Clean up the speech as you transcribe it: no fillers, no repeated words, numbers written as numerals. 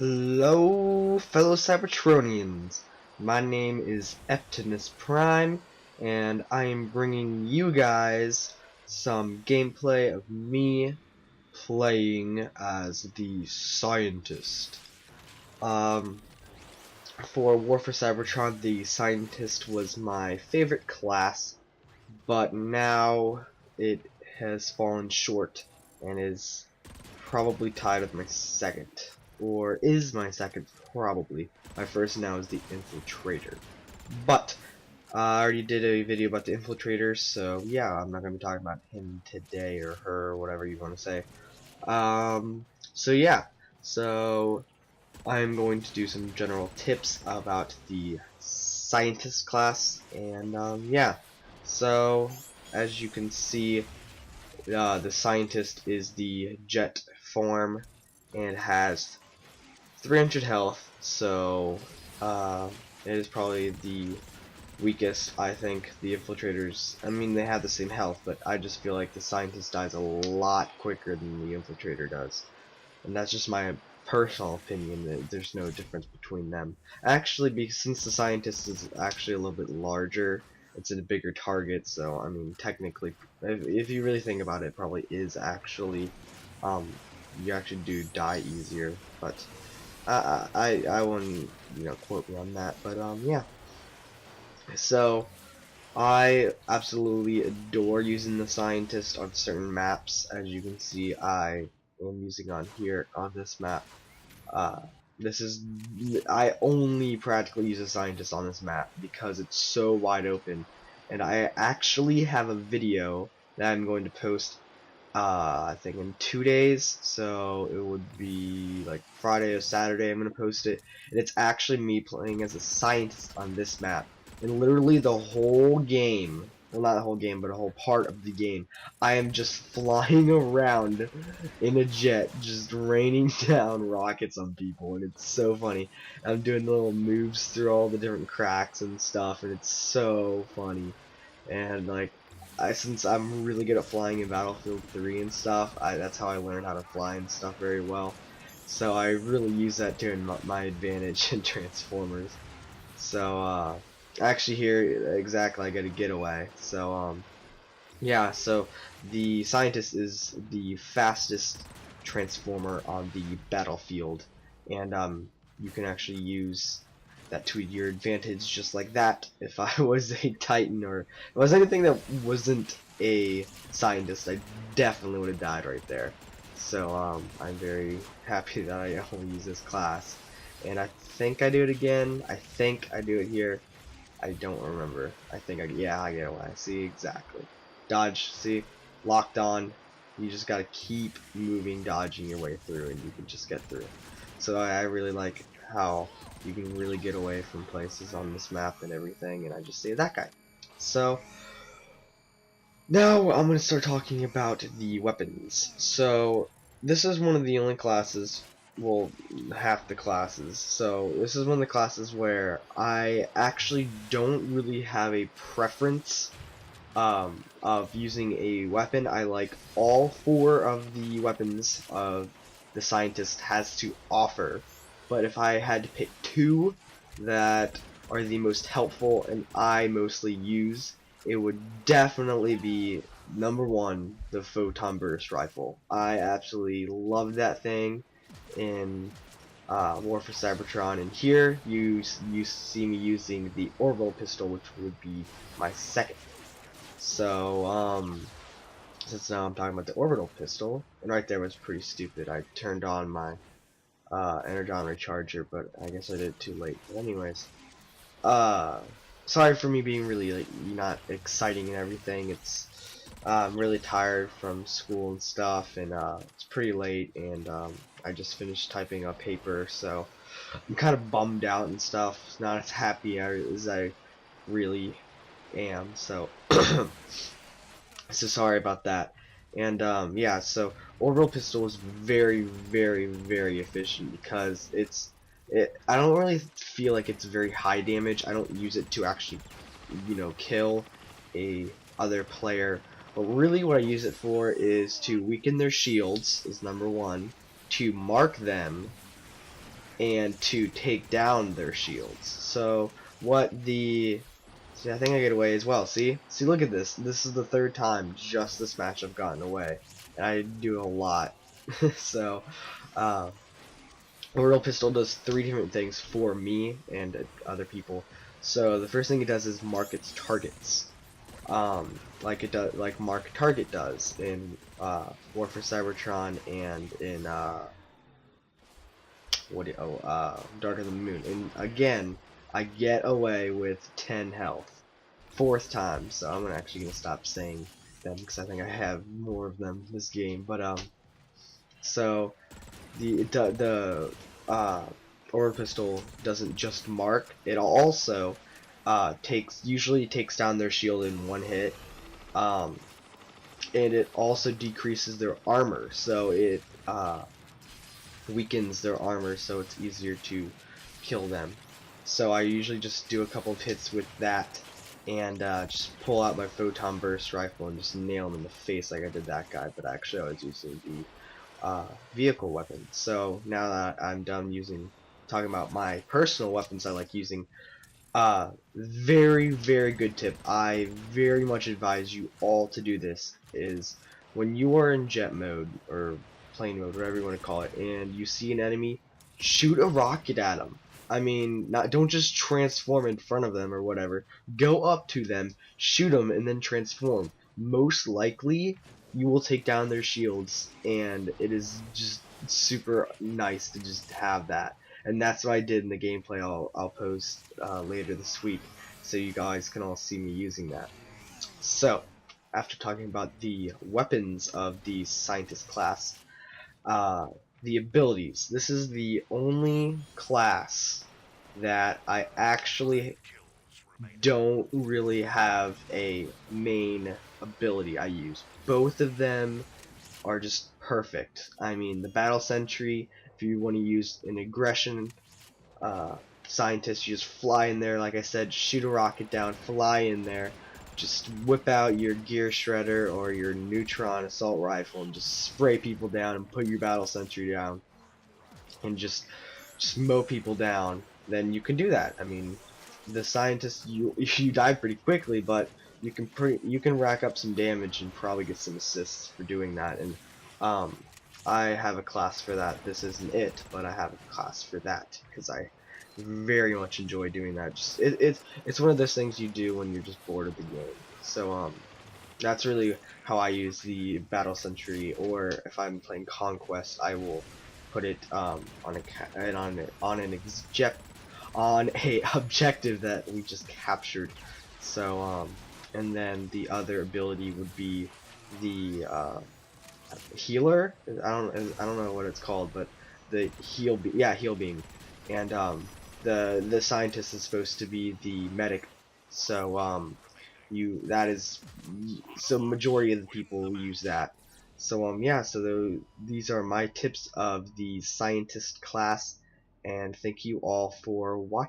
Hello, fellow Cybertronians. My name is Eptinus Prime, and I am bringing you guys some gameplay of me playing as the scientist. Um, for War for Cybertron, the scientist was my favorite class, but now it has fallen short and is probably tied with my second. Or is my second, probably. My first now is the Infiltrator. But, I already did a video about the Infiltrator, so yeah, I'm not going to be talking about him today, or her, or whatever you want to say. So yeah, so I'm going to do some general tips about the Scientist class, and yeah. So, as you can see, the Scientist is the jet form and has 300 health, so it is probably the weakest. I think the Infiltrators, I mean, they have the same health, but I just feel like the Scientist dies a lot quicker than the Infiltrator does. And that's just my personal opinion, that there's no difference between them. Actually, since the Scientist is actually a little bit larger, it's a bigger target, so I mean, technically, if you really think about it, it probably is actually, you actually do die easier, but I wouldn't, quote me on that, but yeah. So I absolutely adore using the Scientist on certain maps. As you can see, I am using on here on this map. Uh, I only practically use a Scientist on this map because it's so wide open, and I actually have a video that I'm going to post I think in 2 days, so it would be like Friday or Saturday. I'm gonna post it, and it's actually me playing as a scientist on this map, and literally the whole game, well, not the whole game, but a whole part of the game, I am just flying around in a jet, just raining down rockets on people, and it's so funny. I'm doing little moves through all the different cracks and stuff, and it's so funny. And like, since I'm really good at flying in Battlefield 3 and stuff, that's how I learned how to fly and stuff very well. So I really use that to my advantage in Transformers. So actually here exactly I get a getaway. So yeah, so the Scientist is the fastest Transformer on the battlefield, and you can actually use that to your advantage just like that. If I was a Titan, or if it was anything that wasn't a Scientist, I definitely would have died right there. So I'm very happy that I only use this class, and I think I do it again. I think I do it here. I don't remember. I think yeah, I get away. See, exactly. Dodge, see? Locked on. You just gotta keep moving, dodging your way through, and you can just get through. So I really like how you can really get away from places on this map and everything, and I just say that guy. So now I'm gonna start talking about the weapons. So this is one of the only classes, well, half the classes. So this is one of the classes where I actually don't really have a preference of using a weapon. I like all 4 of the weapons of the Scientist has to offer, but if I had to pick 2 that are the most helpful and I mostly use, it would definitely be number 1, the Photon Burst Rifle. I absolutely love that thing in War for Cybertron, and here you see me using the Orbital Pistol, which would be my second. So since now I'm talking about the Orbital Pistol, and right there was pretty stupid. I turned on my Energon Recharger, but I guess I did it too late. But anyways, sorry for me being really like not exciting and everything. It's I'm really tired from school and stuff, and it's pretty late, and I just finished typing a paper, so I'm kind of bummed out and stuff. Not as happy as I really am. So so sorry about that. And yeah, so Orbital Pistol is very, very, very efficient because I don't really feel like it's very high damage. I don't use it to actually, kill a other player. But really what I use it for is to weaken their shields, is number 1, to mark them, and to take down their shields. So what the see, I think I get away as well. See, look at this. This is the third time just this match I've gotten away, and I do a lot. So, uh, Orbital Pistol does 3 different things for me and other people. So the first thing it does is mark its targets, like it does, like Mark Target does in War for Cybertron and in Dark of the Moon. And again, I get away with 10 health, fourth time. So I'm actually gonna stop saying them because I think I have more of them this game. But so the Orb Pistol doesn't just mark; it also usually takes down their shield in one hit, um, and it also decreases their armor, so it weakens their armor, so it's easier to kill them. So I usually just do a couple of hits with that, and just pull out my photon burst rifle and just nail him in the face like I did that guy. But actually, I was using the vehicle weapon. So now that I'm done talking about my personal weapons I like using, very good tip. I very much advise you all to do this. Is when you are in jet mode or plane mode, whatever you want to call it, and you see an enemy, shoot a rocket at them. I mean, don't just transform in front of them or whatever. Go up to them, shoot them, and then transform. Most likely, you will take down their shields, and it is just super nice to just have that. And that's what I did in the gameplay I'll post later this week, so you guys can all see me using that. So, after talking about the weapons of the scientist class, the abilities. This is the only class that I actually don't really have a main ability I use. Both of them are just perfect. I mean, the Battle Sentry, if you want to use an aggression scientist, you just fly in there, like I said, shoot a rocket down, fly in there, just whip out your gear shredder or your neutron assault rifle and just spray people down and put your Battle Sentry down and just mow people down. Then you can do that. I mean, the scientist, you die pretty quickly, but you can rack up some damage and probably get some assists for doing that. And um, I have a class for that. This isn't it, but I have a class for that because I very much enjoy doing that. It's one of those things you do when you're just bored of the game. So that's really how I use the Battle Sentry. Or if I'm playing Conquest, I will put it on a objective that we just captured. So and then the other ability would be the healer. I don't know what it's called, but the heal beam, and the scientist is supposed to be the medic. So majority of the people use that. So yeah, so these are my tips of the scientist class, and thank you all for watching.